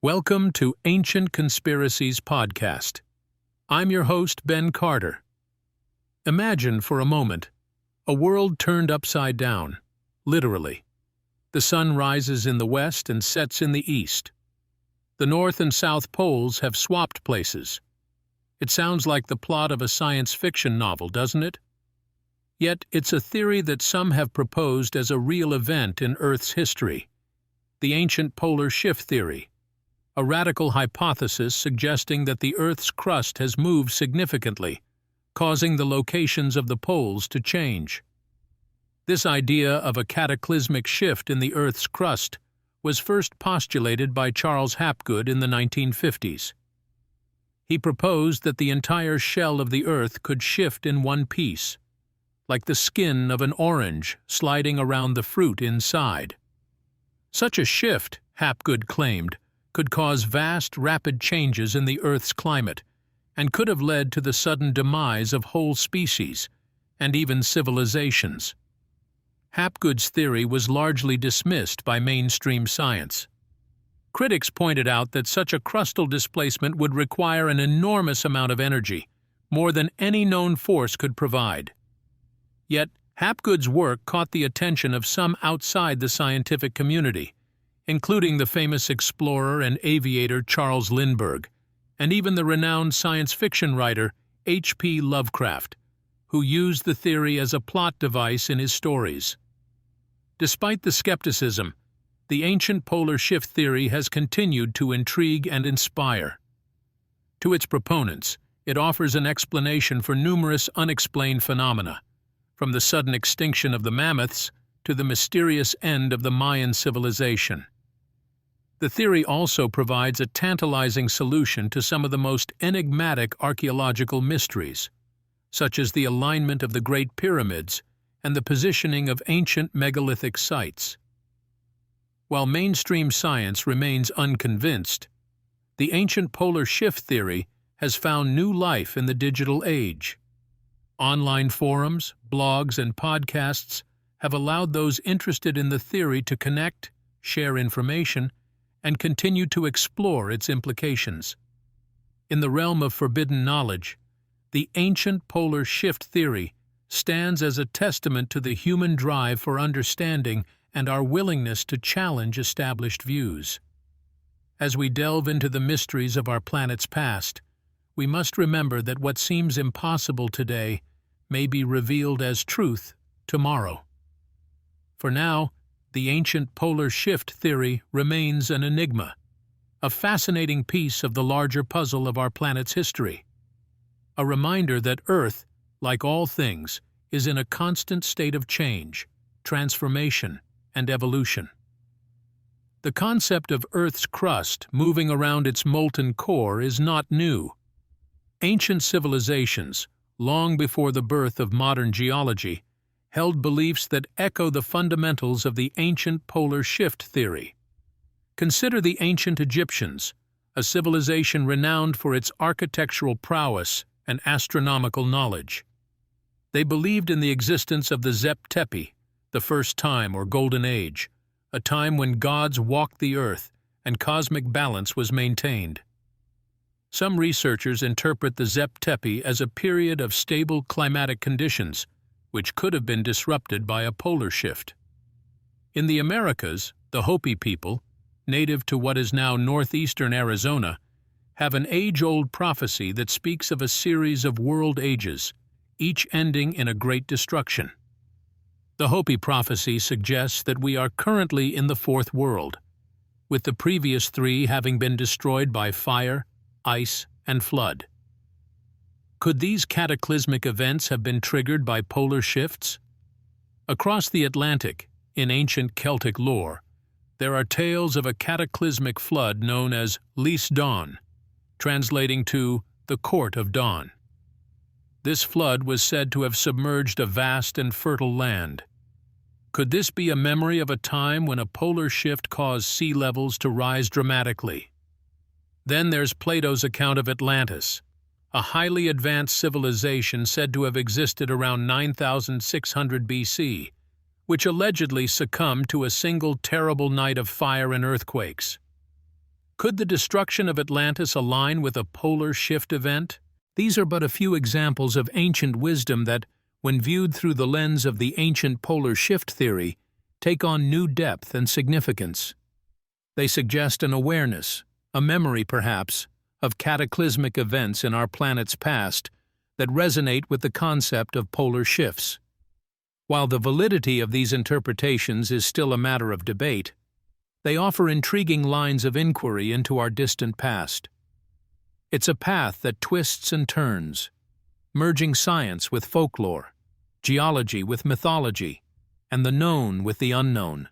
Welcome to Ancient Conspiracies Podcast. I'm your host, Ben Carter. Imagine for a moment a world turned upside down, literally. The sun rises in the west and sets in the east. The North and South poles have swapped places. It sounds like the plot of a science fiction novel, doesn't it? Yet it's a theory that some have proposed as a real event in Earth's history. The ancient polar shift theory. A radical hypothesis suggesting that the Earth's crust has moved significantly, causing the locations of the poles to change. This idea of a cataclysmic shift in the Earth's crust was first postulated by Charles Hapgood in the 1950s. He proposed that the entire shell of the Earth could shift in one piece, like the skin of an orange sliding around the fruit inside. Such a shift, Hapgood claimed, could cause vast, rapid changes in the Earth's climate, and could have led to the sudden demise of whole species, and even civilizations. Hapgood's theory was largely dismissed by mainstream science. Critics pointed out that such a crustal displacement would require an enormous amount of energy, more than any known force could provide. Yet, Hapgood's work caught the attention of some outside the scientific community, including the famous explorer and aviator Charles Lindbergh, and even the renowned science fiction writer H.P. Lovecraft, who used the theory as a plot device in his stories. Despite the skepticism, the ancient polar shift theory has continued to intrigue and inspire. To its proponents, it offers an explanation for numerous unexplained phenomena, from the sudden extinction of the mammoths to the mysterious end of the Mayan civilization. The theory also provides a tantalizing solution to some of the most enigmatic archaeological mysteries, such as the alignment of the Great Pyramids and the positioning of ancient megalithic sites. While mainstream science remains unconvinced, the ancient polar shift theory has found new life in the digital age. Online forums, blogs, and podcasts have allowed those interested in the theory to connect, share information, and continue to explore its implications. In the realm of forbidden knowledge, the ancient polar shift theory stands as a testament to the human drive for understanding and our willingness to challenge established views. As we delve into the mysteries of our planet's past, we must remember that what seems impossible today may be revealed as truth tomorrow. For now, the ancient polar shift theory remains an enigma, a fascinating piece of the larger puzzle of our planet's history. A reminder that Earth, like all things, is in a constant state of change, transformation, and evolution. The concept of Earth's crust moving around its molten core is not new. Ancient civilizations, long before the birth of modern geology, held beliefs that echo the fundamentals of the ancient polar shift theory. Consider the ancient Egyptians, a civilization renowned for its architectural prowess and astronomical knowledge. They believed in the existence of the Zep Tepi, the first time or Golden Age, a time when gods walked the earth and cosmic balance was maintained. Some researchers interpret the Zep Tepi as a period of stable climatic conditions, which could have been disrupted by a polar shift. In the Americas, the Hopi people, native to what is now northeastern Arizona, have an age-old prophecy that speaks of a series of world ages, each ending in a great destruction. The Hopi prophecy suggests that we are currently in the fourth world, with the previous three having been destroyed by fire, ice, and flood. Could these cataclysmic events have been triggered by polar shifts? Across the Atlantic, in ancient Celtic lore, there are tales of a cataclysmic flood known as Lys Dawn, translating to the Court of Dawn. This flood was said to have submerged a vast and fertile land. Could this be a memory of a time when a polar shift caused sea levels to rise dramatically? Then there's Plato's account of Atlantis, a highly advanced civilization said to have existed around 9,600 BC, which allegedly succumbed to a single terrible night of fire and earthquakes. Could the destruction of Atlantis align with a polar shift event? These are but a few examples of ancient wisdom that, when viewed through the lens of the ancient polar shift theory, take on new depth and significance. They suggest an awareness, a memory perhaps, of cataclysmic events in our planet's past that resonate with the concept of polar shifts. While the validity of these interpretations is still a matter of debate, they offer intriguing lines of inquiry into our distant past. It's a path that twists and turns, merging science with folklore, geology with mythology, and the known with the unknown.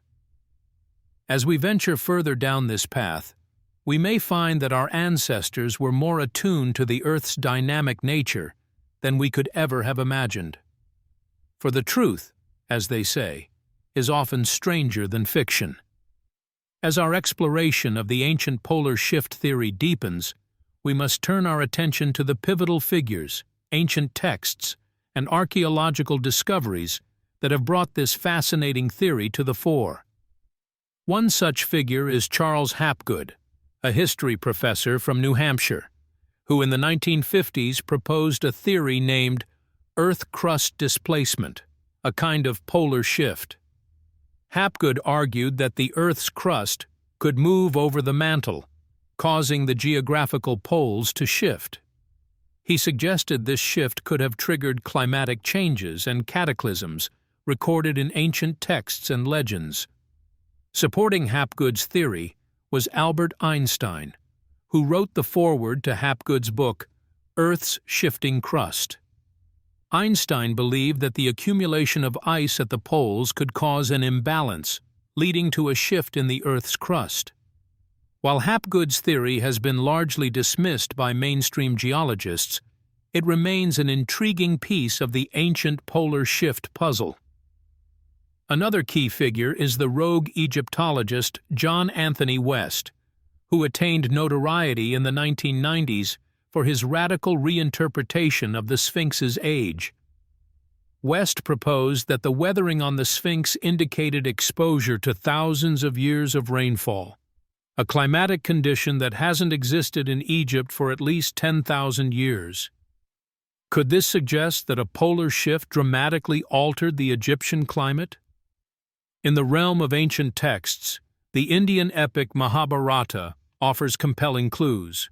As we venture further down this path, we may find that our ancestors were more attuned to the Earth's dynamic nature than we could ever have imagined. For the truth, as they say, is often stranger than fiction. As our exploration of the ancient polar shift theory deepens, we must turn our attention to the pivotal figures, ancient texts, and archaeological discoveries that have brought this fascinating theory to the fore. One such figure is Charles Hapgood, a history professor from New Hampshire, who in the 1950s proposed a theory named Earth crust displacement, a kind of polar shift. Hapgood argued that the Earth's crust could move over the mantle, causing the geographical poles to shift. He suggested this shift could have triggered climatic changes and cataclysms recorded in ancient texts and legends. Supporting Hapgood's theory was Albert Einstein, who wrote the foreword to Hapgood's book, Earth's Shifting Crust. Einstein believed that the accumulation of ice at the poles could cause an imbalance, leading to a shift in the Earth's crust. While Hapgood's theory has been largely dismissed by mainstream geologists, it remains an intriguing piece of the ancient polar shift puzzle. Another key figure is the rogue Egyptologist John Anthony West, who attained notoriety in the 1990s for his radical reinterpretation of the Sphinx's age. West proposed that the weathering on the Sphinx indicated exposure to thousands of years of rainfall, a climatic condition that hasn't existed in Egypt for at least 10,000 years. Could this suggest that a polar shift dramatically altered the Egyptian climate? In the realm of ancient texts, the Indian epic Mahabharata offers compelling clues.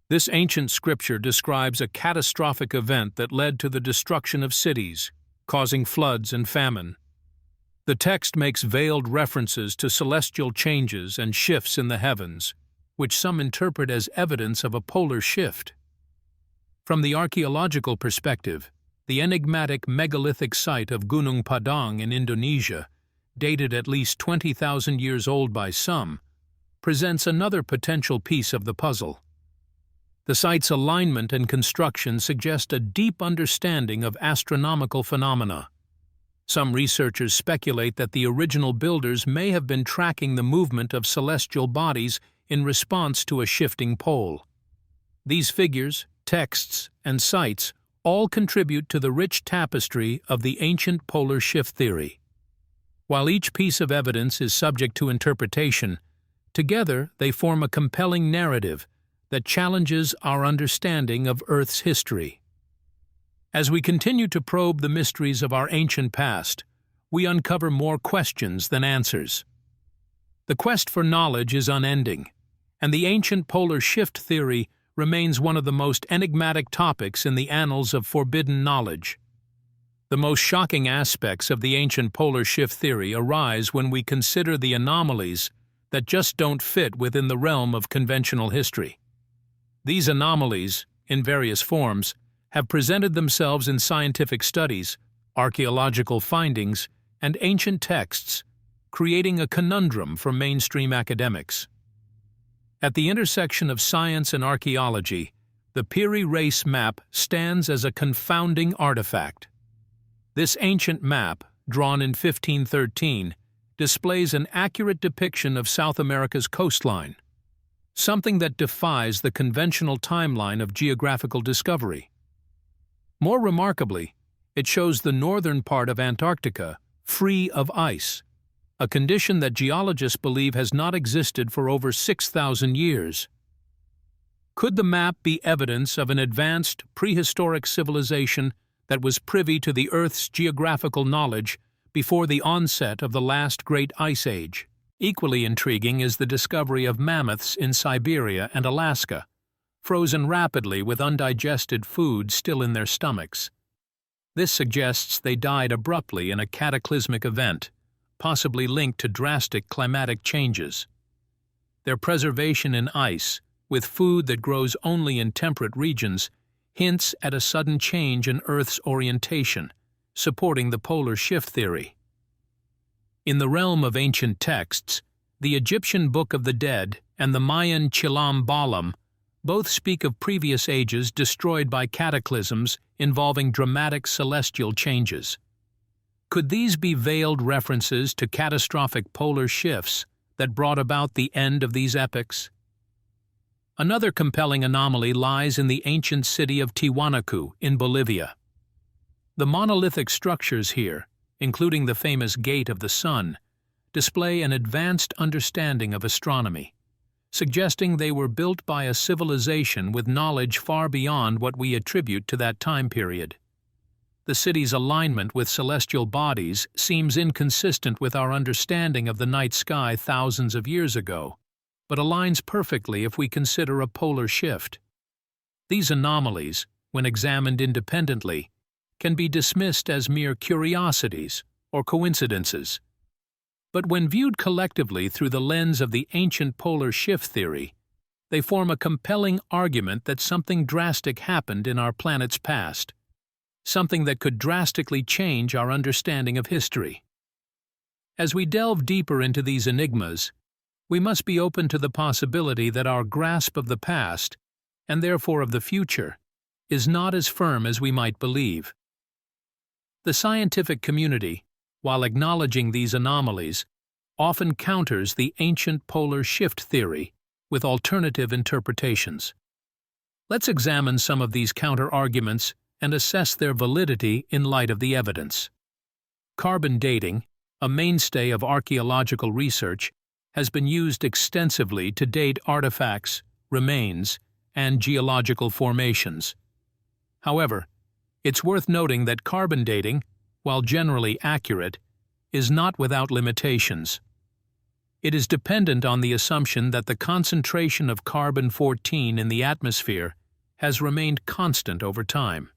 This ancient scripture describes a catastrophic event that led to the destruction of cities, causing floods and famine. The text makes veiled references to celestial changes and shifts in the heavens, which some interpret as evidence of a polar shift. From the archaeological perspective, the enigmatic megalithic site of Gunung Padang in Indonesia, dated at least 20,000 years old by some, presents another potential piece of the puzzle. The site's alignment and construction suggest a deep understanding of astronomical phenomena. Some researchers speculate that the original builders may have been tracking the movement of celestial bodies in response to a shifting pole. These figures, texts, and sites all contribute to the rich tapestry of the ancient polar shift theory. While each piece of evidence is subject to interpretation, together they form a compelling narrative that challenges our understanding of Earth's history. As we continue to probe the mysteries of our ancient past, we uncover more questions than answers. The quest for knowledge is unending, and the ancient polar shift theory remains one of the most enigmatic topics in the annals of forbidden knowledge. The most shocking aspects of the ancient polar shift theory arise when we consider the anomalies that just don't fit within the realm of conventional history. These anomalies, in various forms, have presented themselves in scientific studies, archaeological findings, and ancient texts, creating a conundrum for mainstream academics. At the intersection of science and archaeology, the Piri Reis map stands as a confounding artifact. This ancient map, drawn in 1513, displays an accurate depiction of South America's coastline, something that defies the conventional timeline of geographical discovery. More remarkably, it shows the northern part of Antarctica free of ice, a condition that geologists believe has not existed for over 6,000 years. Could the map be evidence of an advanced, prehistoric civilization that was privy to the Earth's geographical knowledge before the onset of the last great ice age? Equally intriguing is the discovery of mammoths in Siberia and Alaska, frozen rapidly with undigested food still in their stomachs. This suggests they died abruptly in a cataclysmic event, possibly linked to drastic climatic changes. Their preservation in ice, with food that grows only in temperate regions, hints at a sudden change in Earth's orientation, supporting the polar shift theory. In the realm of ancient texts, the Egyptian Book of the Dead and the Mayan Chilam Balam both speak of previous ages destroyed by cataclysms involving dramatic celestial changes. Could these be veiled references to catastrophic polar shifts that brought about the end of these epochs? Another compelling anomaly lies in the ancient city of Tiwanaku in Bolivia. The monolithic structures here, including the famous Gate of the Sun, display an advanced understanding of astronomy, suggesting they were built by a civilization with knowledge far beyond what we attribute to that time period. The city's alignment with celestial bodies seems inconsistent with our understanding of the night sky thousands of years ago, but aligns perfectly if we consider a polar shift. These anomalies, when examined independently, can be dismissed as mere curiosities or coincidences. But when viewed collectively through the lens of the ancient polar shift theory, they form a compelling argument that something drastic happened in our planet's past, something that could drastically change our understanding of history. As we delve deeper into these enigmas, we must be open to the possibility that our grasp of the past, and therefore of the future, is not as firm as we might believe. The scientific community, while acknowledging these anomalies, often counters the ancient polar shift theory with alternative interpretations. Let's examine some of these counter-arguments and assess their validity in light of the evidence. Carbon dating, a mainstay of archaeological research, has been used extensively to date artifacts, remains, and geological formations. However, it's worth noting that carbon dating, while generally accurate, is not without limitations. It is dependent on the assumption that the concentration of carbon-14 in the atmosphere has remained constant over time.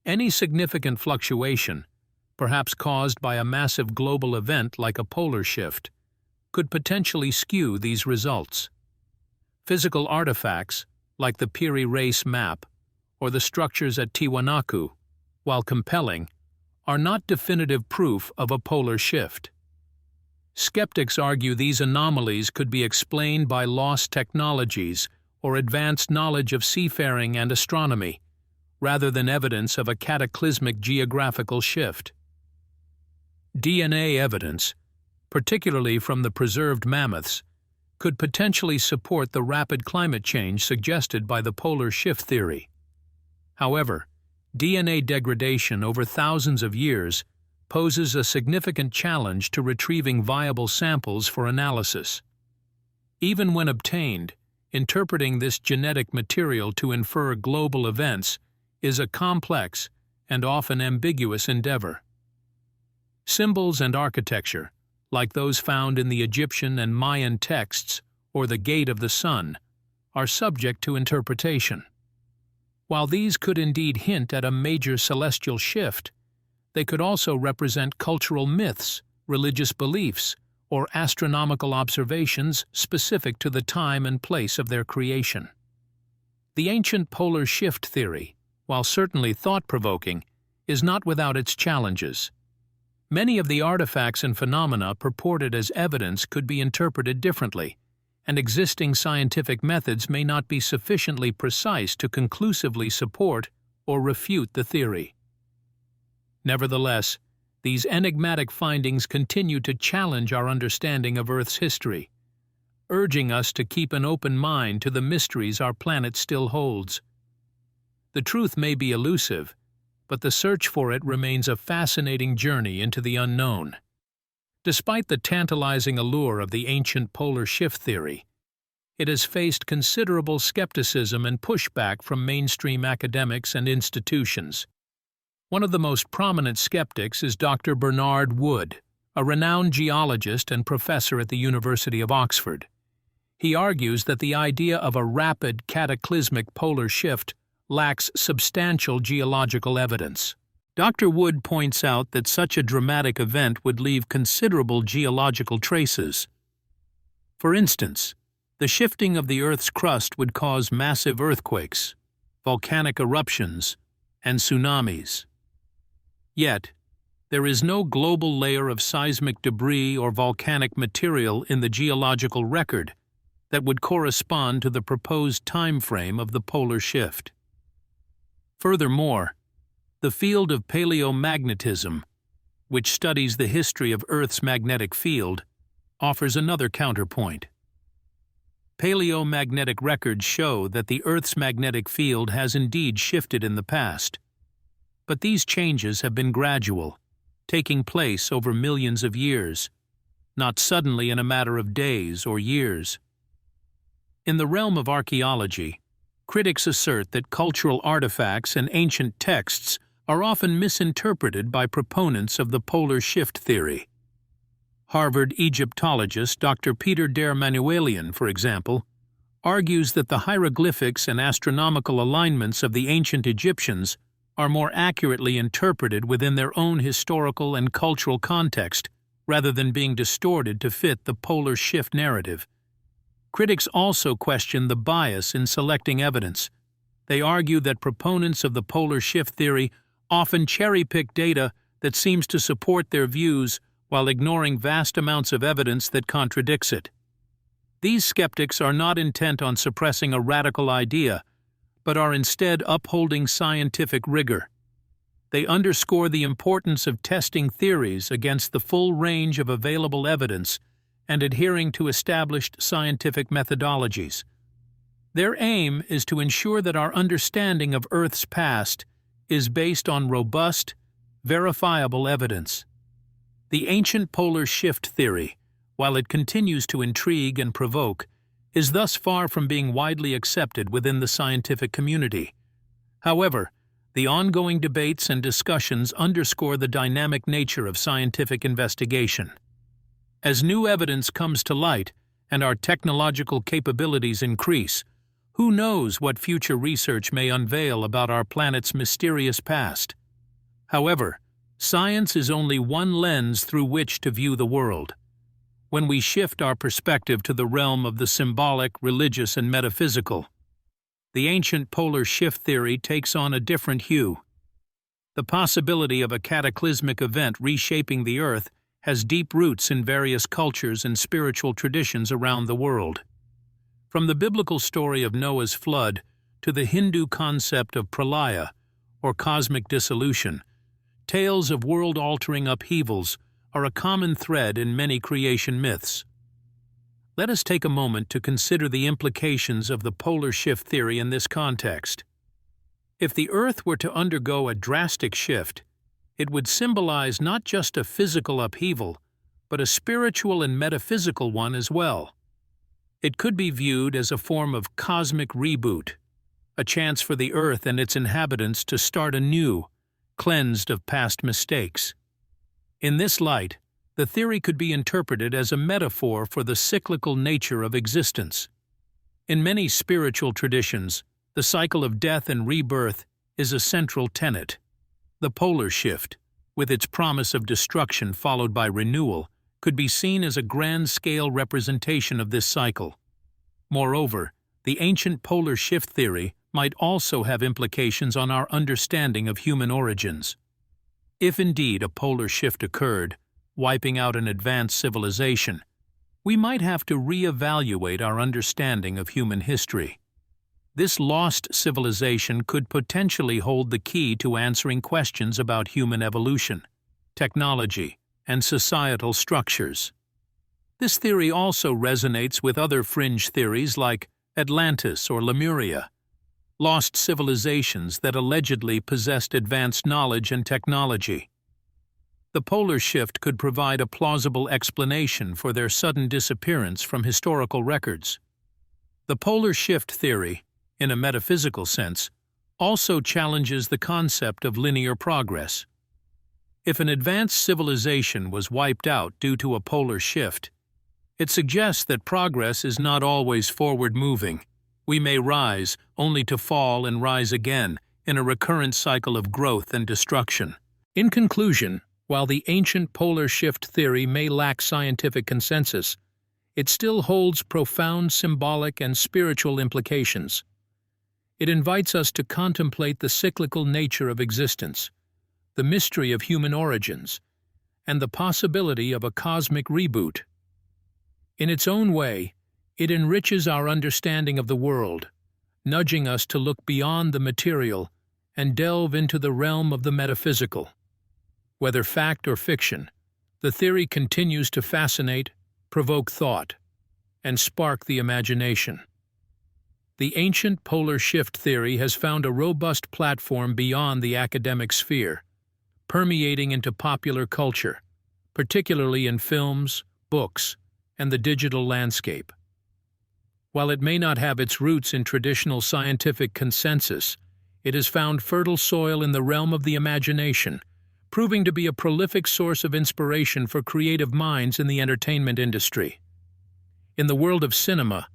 Any significant fluctuation, perhaps caused by a massive global event like a polar shift, could potentially skew these results. Physical artifacts, like the Piri Reis map or the structures at Tiwanaku, while compelling, are not definitive proof of a polar shift. Skeptics argue these anomalies could be explained by lost technologies or advanced knowledge of seafaring and astronomy, rather than evidence of a cataclysmic geographical shift. DNA evidence, particularly from the preserved mammoths, could potentially support the rapid climate change suggested by the polar shift theory. However, DNA degradation over thousands of years poses a significant challenge to retrieving viable samples for analysis. Even when obtained, interpreting this genetic material to infer global events is a complex and often ambiguous endeavor. Symbols and architecture, like those found in the Egyptian and Mayan texts or the Gate of the Sun, are subject to interpretation. While these could indeed hint at a major celestial shift, they could also represent cultural myths, religious beliefs, or astronomical observations specific to the time and place of their creation. The ancient polar shift theory, while certainly thought-provoking, is not without its challenges. Many of the artifacts and phenomena purported as evidence could be interpreted differently, and existing scientific methods may not be sufficiently precise to conclusively support or refute the theory. Nevertheless, these enigmatic findings continue to challenge our understanding of Earth's history, urging us to keep an open mind to the mysteries our planet still holds. The truth may be elusive, but the search for it remains a fascinating journey into the unknown. Despite the tantalizing allure of the ancient polar shift theory, it has faced considerable skepticism and pushback from mainstream academics and institutions. One of the most prominent skeptics is Dr. Bernard Wood, a renowned geologist and professor at the University of Oxford. He argues that the idea of a rapid, cataclysmic polar shift lacks substantial geological evidence. Dr. Wood points out that such a dramatic event would leave considerable geological traces. For instance, the shifting of the Earth's crust would cause massive earthquakes, volcanic eruptions, and tsunamis. Yet, there is no global layer of seismic debris or volcanic material in the geological record that would correspond to the proposed time frame of the polar shift. Furthermore, the field of paleomagnetism, which studies the history of Earth's magnetic field, offers another counterpoint. Paleomagnetic records show that the Earth's magnetic field has indeed shifted in the past. But these changes have been gradual, taking place over millions of years, not suddenly in a matter of days or years. In the realm of archaeology, critics assert that cultural artifacts and ancient texts are often misinterpreted by proponents of the polar shift theory. Harvard Egyptologist Dr. Peter der Manuelian, for example, argues that the hieroglyphics and astronomical alignments of the ancient Egyptians are more accurately interpreted within their own historical and cultural context rather than being distorted to fit the polar shift narrative. Critics also question the bias in selecting evidence. They argue that proponents of the polar shift theory often cherry-pick data that seems to support their views while ignoring vast amounts of evidence that contradicts it. These skeptics are not intent on suppressing a radical idea, but are instead upholding scientific rigor. They underscore the importance of testing theories against the full range of available evidence and adhering to established scientific methodologies. Their aim is to ensure that our understanding of Earth's past is based on robust, verifiable evidence. The ancient polar shift theory, while it continues to intrigue and provoke, is thus far from being widely accepted within the scientific community. However, the ongoing debates and discussions underscore the dynamic nature of scientific investigation. As new evidence comes to light and our technological capabilities increase, who knows what future research may unveil about our planet's mysterious past? However, science is only one lens through which to view the world. When we shift our perspective to the realm of the symbolic, religious, and metaphysical, the ancient polar shift theory takes on a different hue. The possibility of a cataclysmic event reshaping the Earth has deep roots in various cultures and spiritual traditions around the world. From the biblical story of Noah's flood to the Hindu concept of pralaya, or cosmic dissolution, tales of world-altering upheavals are a common thread in many creation myths. Let us take a moment to consider the implications of the polar shift theory in this context. If the Earth were to undergo a drastic shift, it would symbolize not just a physical upheaval, but a spiritual and metaphysical one as well. It could be viewed as a form of cosmic reboot, a chance for the Earth and its inhabitants to start anew, cleansed of past mistakes. In this light, the theory could be interpreted as a metaphor for the cyclical nature of existence. In many spiritual traditions, the cycle of death and rebirth is a central tenet. The polar shift, with its promise of destruction followed by renewal, could be seen as a grand-scale representation of this cycle. Moreover, the ancient polar shift theory might also have implications on our understanding of human origins. If indeed a polar shift occurred, wiping out an advanced civilization, we might have to reevaluate our understanding of human history. This lost civilization could potentially hold the key to answering questions about human evolution, technology, and societal structures. This theory also resonates with other fringe theories like Atlantis or Lemuria, lost civilizations that allegedly possessed advanced knowledge and technology. the polar shift could provide a plausible explanation for their sudden disappearance from historical records. The polar shift theory, in a metaphysical sense, also challenges the concept of linear progress. If an advanced civilization was wiped out due to a polar shift, it suggests that progress is not always forward-moving. We may rise, only to fall and rise again, in a recurrent cycle of growth and destruction. In conclusion, while the ancient polar shift theory may lack scientific consensus, it still holds profound symbolic and spiritual implications. It invites us to contemplate the cyclical nature of existence, the mystery of human origins, and the possibility of a cosmic reboot. In its own way, it enriches our understanding of the world, nudging us to look beyond the material and delve into the realm of the metaphysical. Whether fact or fiction, the theory continues to fascinate, provoke thought, and spark the imagination. The ancient polar shift theory has found a robust platform beyond the academic sphere, permeating into popular culture, particularly in films, books, and the digital landscape. While it may not have its roots in traditional scientific consensus, it has found fertile soil in the realm of the imagination, proving to be a prolific source of inspiration for creative minds in the entertainment industry. In the world of cinema,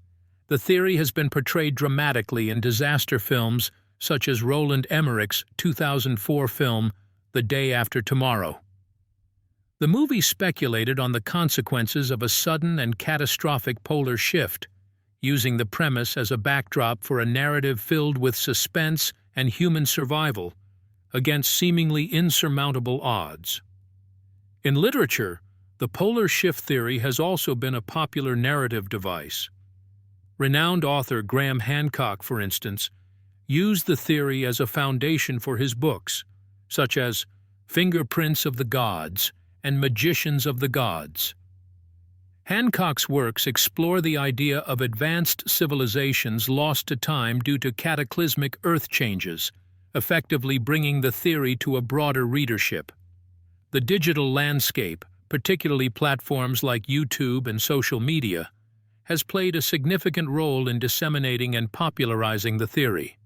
the theory has been portrayed dramatically in disaster films such as Roland Emmerich's 2004 film, The Day After Tomorrow. The movie speculated on the consequences of a sudden and catastrophic polar shift, using the premise as a backdrop for a narrative filled with suspense and human survival against seemingly insurmountable odds. In literature, the polar shift theory has also been a popular narrative device. Renowned author Graham Hancock, for instance, used the theory as a foundation for his books, such as Fingerprints of the Gods and Magicians of the Gods. Hancock's works explore the idea of advanced civilizations lost to time due to cataclysmic earth changes, effectively bringing the theory to a broader readership. The digital landscape, particularly platforms like YouTube and social media, has played a significant role in disseminating and popularizing the theory.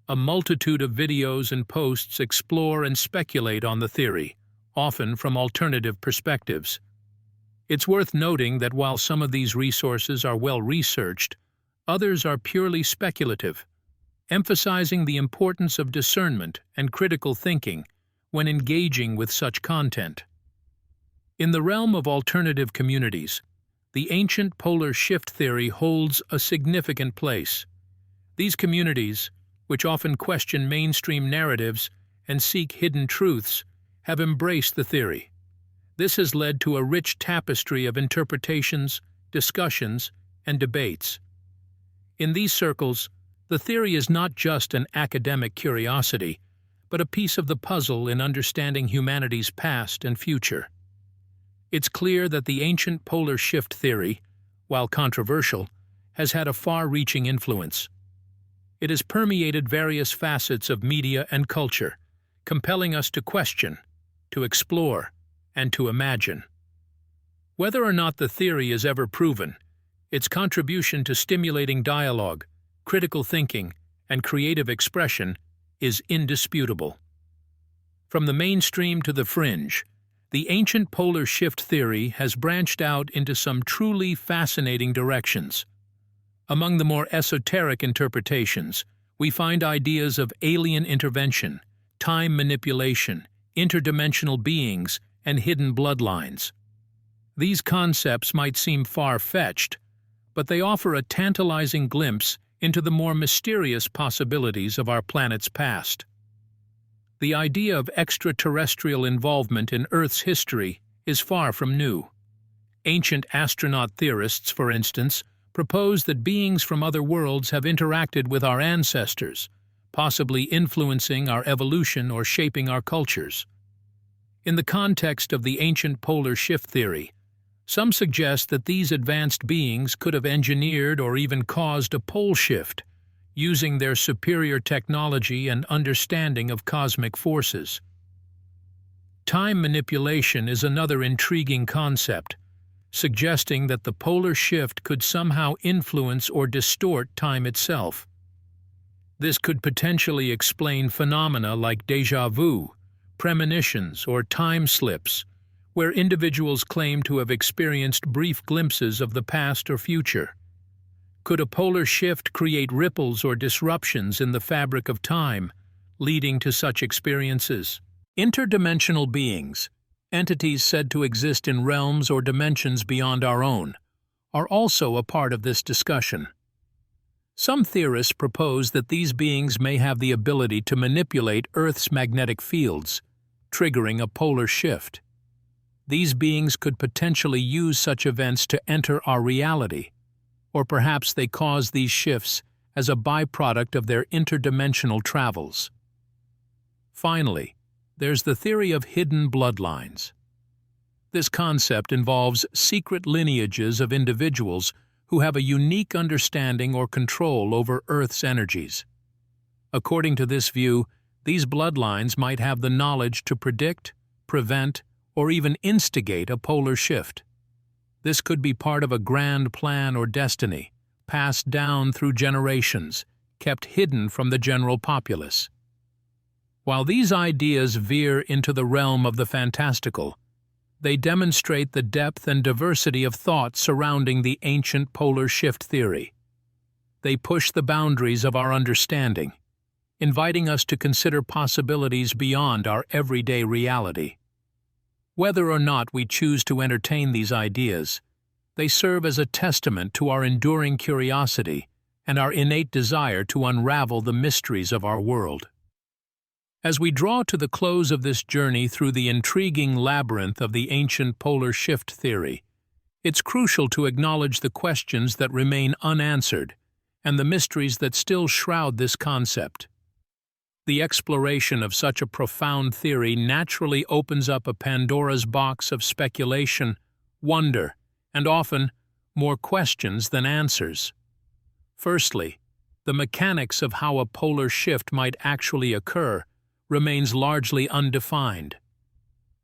A multitude of videos and posts explore and speculate on the theory, often from alternative perspectives. It's worth noting that while some of these resources are well-researched, others are purely speculative, emphasizing the importance of discernment and critical thinking when engaging with such content. In the realm of alternative communities, the ancient polar shift theory holds a significant place. These communities, which often question mainstream narratives and seek hidden truths, have embraced the theory. This has led to a rich tapestry of interpretations, discussions, and debates. In these circles, the theory is not just an academic curiosity, but a piece of the puzzle in understanding humanity's past and future. It's clear that the ancient polar shift theory, while controversial, has had a far-reaching influence. It has permeated various facets of media and culture, compelling us to question, to explore, and to imagine. Whether or not the theory is ever proven, its contribution to stimulating dialogue, critical thinking, and creative expression is indisputable. From the mainstream to the fringe, the ancient polar shift theory has branched out into some truly fascinating directions. Among the more esoteric interpretations, we find ideas of alien intervention, time manipulation, interdimensional beings, and hidden bloodlines. These concepts might seem far-fetched, but they offer a tantalizing glimpse into the more mysterious possibilities of our planet's past. The idea of extraterrestrial involvement in Earth's history is far from new. Ancient astronaut theorists, for instance, propose that beings from other worlds have interacted with our ancestors, possibly influencing our evolution or shaping our cultures. In the context of the ancient polar shift theory, some suggest that these advanced beings could have engineered or even caused a pole shift, using their superior technology and understanding of cosmic forces. Time manipulation is another intriguing concept, suggesting that the polar shift could somehow influence or distort time itself. This could potentially explain phenomena like déjà vu, premonitions, or time slips, where individuals claim to have experienced brief glimpses of the past or future. Could a polar shift create ripples or disruptions in the fabric of time, leading to such experiences? Interdimensional beings, entities said to exist in realms or dimensions beyond our own, are also a part of this discussion. Some theorists propose that these beings may have the ability to manipulate Earth's magnetic fields, triggering a polar shift. These beings could potentially use such events to enter our reality, or perhaps they cause these shifts as a byproduct of their interdimensional travels. Finally, there's the theory of hidden bloodlines. This concept involves secret lineages of individuals who have a unique understanding or control over Earth's energies. According to this view, these bloodlines might have the knowledge to predict, prevent, or even instigate a polar shift. This could be part of a grand plan or destiny, passed down through generations, kept hidden from the general populace. While these ideas veer into the realm of the fantastical, they demonstrate the depth and diversity of thought surrounding the ancient polar shift theory. They push the boundaries of our understanding, inviting us to consider possibilities beyond our everyday reality. Whether or not we choose to entertain these ideas, they serve as a testament to our enduring curiosity and our innate desire to unravel the mysteries of our world. As we draw to the close of this journey through the intriguing labyrinth of the ancient polar shift theory, it's crucial to acknowledge the questions that remain unanswered and the mysteries that still shroud this concept. The exploration of such a profound theory naturally opens up a Pandora's box of speculation, wonder, and often more questions than answers. Firstly, the mechanics of how a polar shift might actually occur remains largely undefined.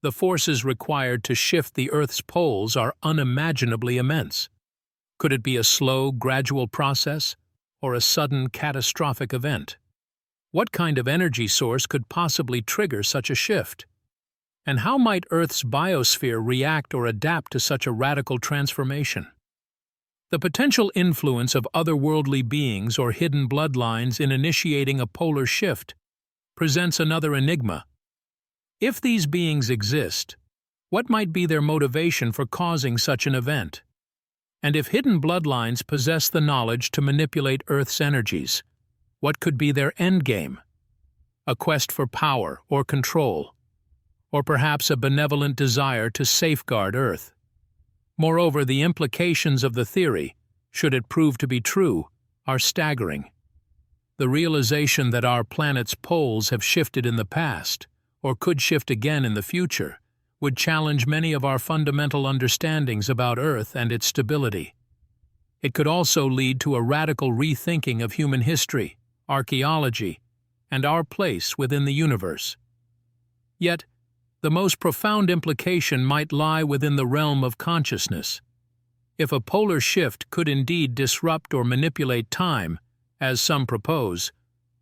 The forces required to shift the Earth's poles are unimaginably immense. Could it be a slow, gradual process, or a sudden, catastrophic event? What kind of energy source could possibly trigger such a shift? And how might Earth's biosphere react or adapt to such a radical transformation? The potential influence of otherworldly beings or hidden bloodlines in initiating a polar shift presents another enigma. If these beings exist, what might be their motivation for causing such an event? And if hidden bloodlines possess the knowledge to manipulate Earth's energies, what could be their endgame? A quest for power or control, or perhaps a benevolent desire to safeguard Earth. Moreover, the implications of the theory, should it prove to be true, are staggering. The realization that our planet's poles have shifted in the past, or could shift again in the future, would challenge many of our fundamental understandings about Earth and its stability. It could also lead to a radical rethinking of human history, archaeology, and our place within the universe. Yet, the most profound implication might lie within the realm of consciousness. If a polar shift could indeed disrupt or manipulate time, as some propose,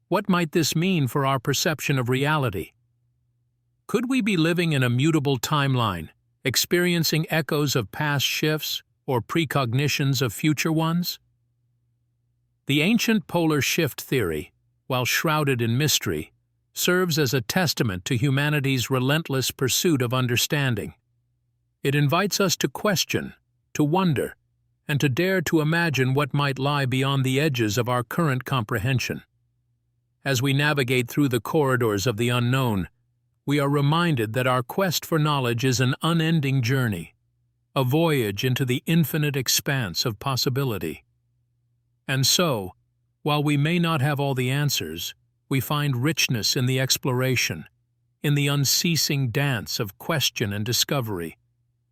what might this mean for our perception of reality? Could we be living in a mutable timeline, experiencing echoes of past shifts or precognitions of future ones? The ancient polar shift theory, while shrouded in mystery, serves as a testament to humanity's relentless pursuit of understanding. It invites us to question, to wonder, and to dare to imagine what might lie beyond the edges of our current comprehension. As we navigate through the corridors of the unknown, we are reminded that our quest for knowledge is an unending journey, a voyage into the infinite expanse of possibility. And so, while we may not have all the answers, we find richness in the exploration, in the unceasing dance of question and discovery,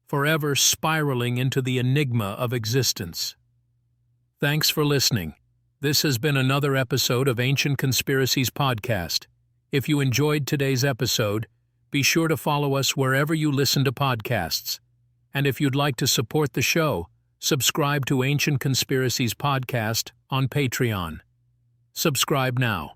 forever spiraling into the enigma of existence. Thanks for listening. This has been another episode of Ancient Conspiracies Podcast. If you enjoyed today's episode, Be sure to follow us wherever you listen to podcasts. And if you'd like to support the show, subscribe to Ancient Conspiracies Podcast on Patreon. Subscribe now.